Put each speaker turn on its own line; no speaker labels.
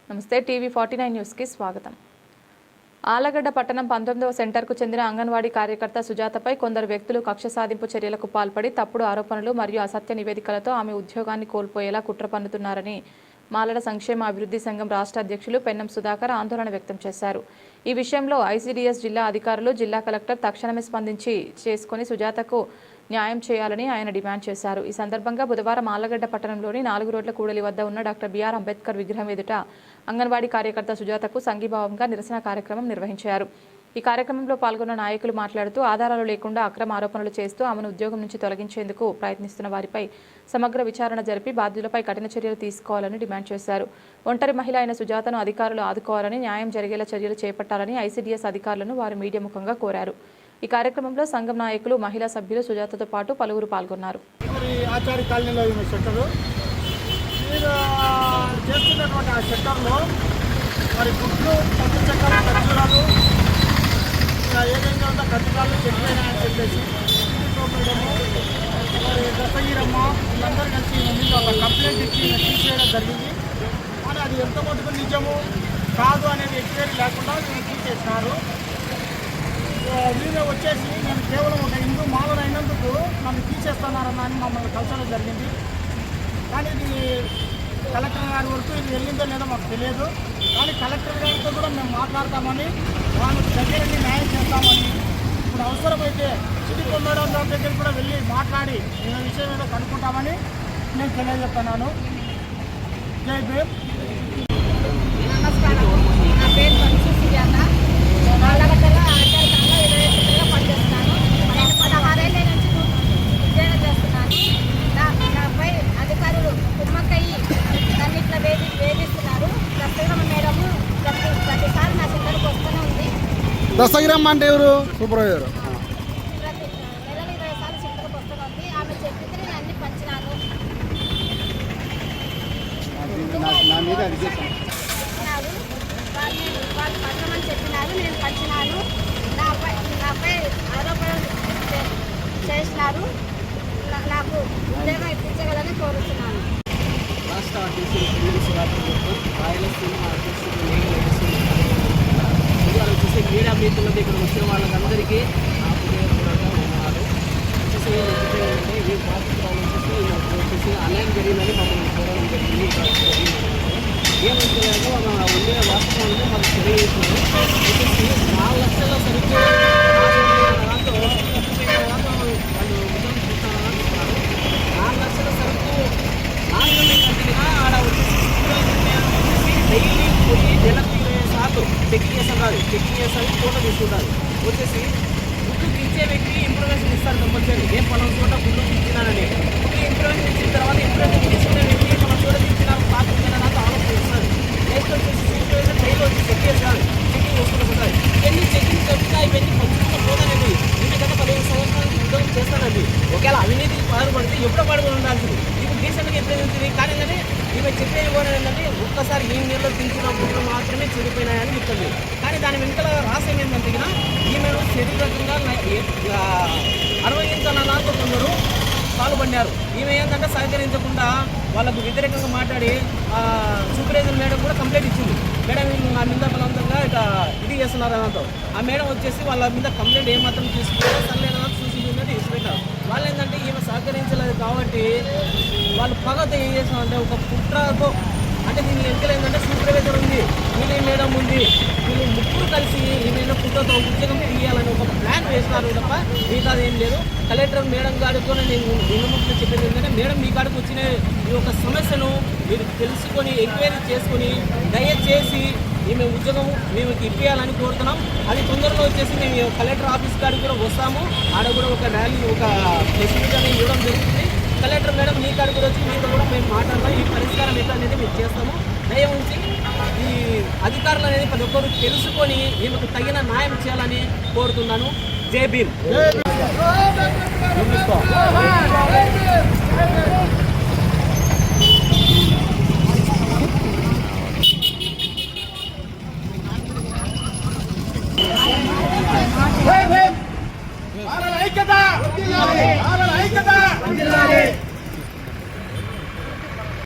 నమస్తే టీవీ 49 న్యూస్కి స్వాగతం. ఆలగడ్డ పట్టణం 19వ సెంటర్కు చెందిన అంగన్వాడీ కార్యకర్త సుజాతపై కొందరు వ్యక్తులు కక్ష సాధింపు చర్యలకు పాల్పడి తప్పుడు ఆరోపణలు మరియు అసత్య నివేదికలతో ఆమె ఉద్యోగాన్ని కోల్పోయేలా కుట్ర పన్నుతున్నారని మాలడ సంక్షేమ అభివృద్ధి సంఘం రాష్ట్ర అధ్యక్షులు పెన్నం సుధాకర్ ఆందోళన వ్యక్తం చేశారు. ఈ విషయంలో ఐసీడీఎస్ జిల్లా అధికారులు, జిల్లా కలెక్టర్ తక్షణమే స్పందించి చేసుకుని సుజాతకు న్యాయం చేయాలని ఆయన డిమాండ్ చేశారు. ఈ సందర్భంగా బుధవారం ఆలగడ్డ పట్టణంలోని 4 రోడ్ల కూడలి వద్ద ఉన్న డాక్టర్ బిఆర్ అంబేద్కర్ విగ్రహం ఎదుట అంగన్వాడీ కార్యకర్త సుజాతకు సంఘీభావంగా నిరసన కార్యక్రమం నిర్వహించారు. ఈ కార్యక్రమంలో పాల్గొన్న నాయకులు మాట్లాడుతూ ఆధారాలు లేకుండా అక్రమ ఆరోపణలు చేస్తూ ఆమెను ఉద్యోగం నుంచి తొలగించేందుకు ప్రయత్నిస్తున్న వారిపై సమగ్ర విచారణ జరిపి బాధ్యులపై కఠిన చర్యలు తీసుకోవాలని డిమాండ్ చేశారు. ఒంటరి మహిళ అయిన సుజాతను అధికారులు ఆదుకోవాలని, న్యాయం జరిగేలా చర్యలు చేపట్టాలని ఐసీడీఎస్ అధికారులను వారు మీడియా ముఖంగా కోరారు. ఈ కార్యక్రమంలో సంఘం నాయకులు, మహిళా సభ్యులు సుజాతతో పాటు పలువురు పాల్గొన్నారు.
ఏదైనా ఉందో కట్టుకాళ్ళు చెప్పినాయని చెప్పేసి మరి దశగిరమ్మ వీళ్ళందరూ కలిసి మీద ఒక కంప్లైంట్ ఇచ్చి తీసేయడం జరిగింది. కానీ అది ఎంత మటుకు నిజము కాదు అనేది ఎంక్వైరీ లేకుండా వీళ్ళు తీసేసినారు. వీళ్ళు వచ్చేసి నేను కేవలం ఒక హిందూ మాలలు అయినందుకు నన్ను తీసేస్తున్నారని మమ్మల్ని కలచడం జరిగింది. కానీ ఇది కలెక్టర్ గారి వరకు ఇది వెళ్ళిందో లేదో మాకు తెలియదు. కానీ కలెక్టర్ గారితో కూడా మేము మాట్లాడతామని, వాళ్ళకి దగ్గరని న్యాయం చేస్తామని, ఇప్పుడు అవసరమైతే సిటీ కొండడం దగ్గర కూడా వెళ్ళి మాట్లాడి ఈ విషయం ఏదో కనుక్కుంటామని నేను తెలియజేస్తున్నాను. జై భీమ్.
నమస్కారం, నా పేరు మంచి సుజాత. ఆలగడ్డలో ఆచారికంగా 20 పనిచేస్తున్నాను. నేను 16 ఏళ్ళ నుంచి ఉద్యోగం చేస్తున్నాను. నాపై అధికారులు కుమ్మక్కయ్యి దాన్ని ఇట్లా వేధిస్తున్నారు. దశగిరమ్మ మేడము ప్రతిసారి నా సెంటర్కి వస్తూనే ఉంది.
దశగిరమ్మ అంటే ఎవరు? సూపర్వైజర్.
ప్రతి నెలలో 20 సార్లు సెంటర్కి వస్తూనే ఉంది. ఆమె చెప్పితే నేను అన్ని పంచినాను. వాళ్ళు పంచమని చెప్పినారు, నేను పంచినాను. నాపై ఆరోపణలు చేసినారు. నాకు ఉద్యోగం ఇప్పించగలని కోరుతున్నాను.
రాష్ట్ర అధ్యక్షులు రాయలసీమ అధ్యక్షులు వచ్చేసి మీడియా మీటింగ్లో ఇక్కడ వచ్చిన వాళ్ళందరికీ నా హృదయపూర్వకంగా ఉన్నారు. వచ్చేసి ఈ బాధితురాలు వచ్చేసి అన్యాయం జరిగిందని మమ్మల్ని కోరడం జరిగింది. ఏమంటే ఉండే వాస్తవాన్ని మాకు తెలియజేస్తుంది. వచ్చేసి 4 లక్షల సరిగ్గా దాంతో వాళ్ళు ఉద్యోగం చూస్తారని చెప్తున్నారు. 4 లక్షల సరుకు ఆడ వచ్చేసి డైలీ పోయి నెలకు 20 సార్లు చెకింగ్ చేస్తారు. చెకింగ్ చేస్తారు, ఫోటో తీసుకుంటారు. వచ్చేసి గుడ్డు తీర్చే వ్యక్తి ఇన్ఫర్మేషన్ ఇస్తారు కంపల్సరీ. ఏ పలానా చోట గుడ్డు తీర్చినానని ఇన్ఫర్మేషన్ ఇచ్చిన తర్వాత ఇన్ఫర్మేషన్ తీసుకునే వ్యక్తి మన చోట తీర్చినారు పాత్ర ఆలోచన ఇస్తారు. నెక్స్ట్ వచ్చేసి సిచ్యువేషన్ డైలీ వచ్చి చెక్ చేస్తారు, చెకింగ్ చేసుకుంటూ పోతారు. ఇవన్నీ చెకింగ్ చెప్పినా ఇవన్నీ పంచుకుంటూ పోతానండి. ఎందుకంటే 15 సంవత్సరాల నుంచి ఉద్యోగం చేస్తానండి. ఒకవేళ అవినీతికి పాల్పడితే ఎప్పుడో పాల్గొని ఉండాల్సింది. ఇప్పుడు రీసెంట్గా ఎప్పుడైతుంది. కానీ ఏంటంటే ఈమె చెప్పేది కూడా ఏంటంటే ఒక్కసారి ఈ నెలలో తీర్చిన గుడ్లు మాత్రమే చెడిపోయినాయని చెప్తుంది. కానీ దాని వెనుకల రహస్యం ఏంటంటే ఈమెను శరీరకంగా అనుభవించాలన్నా కొందరు పాల్పడ్డారు. ఈమె ఏంటంటే సహకరించకుండా వాళ్ళకు వ్యతిరేకంగా మాట్లాడి సూపర్వైజర్ మేడం కూడా కంప్లైంట్ ఇచ్చింది. మేడం నా మీద బలవంతంగా ఇది చేస్తున్నారు అనంతో ఆ మేడం వచ్చేసి వాళ్ళ మీద కంప్లైంట్ ఏమాత్రం తీసుకుంటారో సర్లేనా చూసి మీద తీసుకెళ్ళారు. వాళ్ళు ఏంటంటే ఈమె సహకరించలేదు కాబట్టి వాళ్ళు పగతో ఏం చేస్తారంటే ఒక కుట్రతో, అంటే దీని వెనుకలు ఏంటంటే సూపర్వైజర్ ఉంది, వీళ్ళు మేడం ఉంది, వీళ్ళు ముగ్గురు కలిసి ఈమె కుట్రతో ఉద్యోగం తీయాలని ఒక ప్లాన్ వేస్తున్నారు తప్ప మిగతాది ఏం లేదు. కలెక్టర్ మేడం గారితో నేను నిన్నముఖ్యంగా చెప్పేది ఏంటంటే మేడం మీ కాడికి వచ్చిన ఈ యొక్క సమస్యను మీరు తెలుసుకొని ఎంక్వైరీ చేసుకొని దయచేసి ఈమె ఉద్యోగం మేము ఇప్పించాలని కోరుతున్నాం. అది తొందరలో వచ్చేసి మేము కలెక్టర్ ఆఫీస్ కాడికి కూడా వస్తాము. ఆడ కూడా ఒక ర్యాలీ, ఒక ఫెసిలిటీ అనేది ఇవ్వడం జరుగుతుంది. కలెక్టర్ మేడం మీ కాడికి కూడా వచ్చి మీతో కూడా మేము మాట్లాడతాం. ఈ పరిష్కారం ఎట్లా అనేది మేము చేస్తాము. దయ ఉంచి ఈ అధికారులు అనేది ప్రతి ఒక్కరు తెలుసుకొని ఈమెకు తగిన న్యాయం చేయాలని కోరుతున్నాను. జై భీమ్.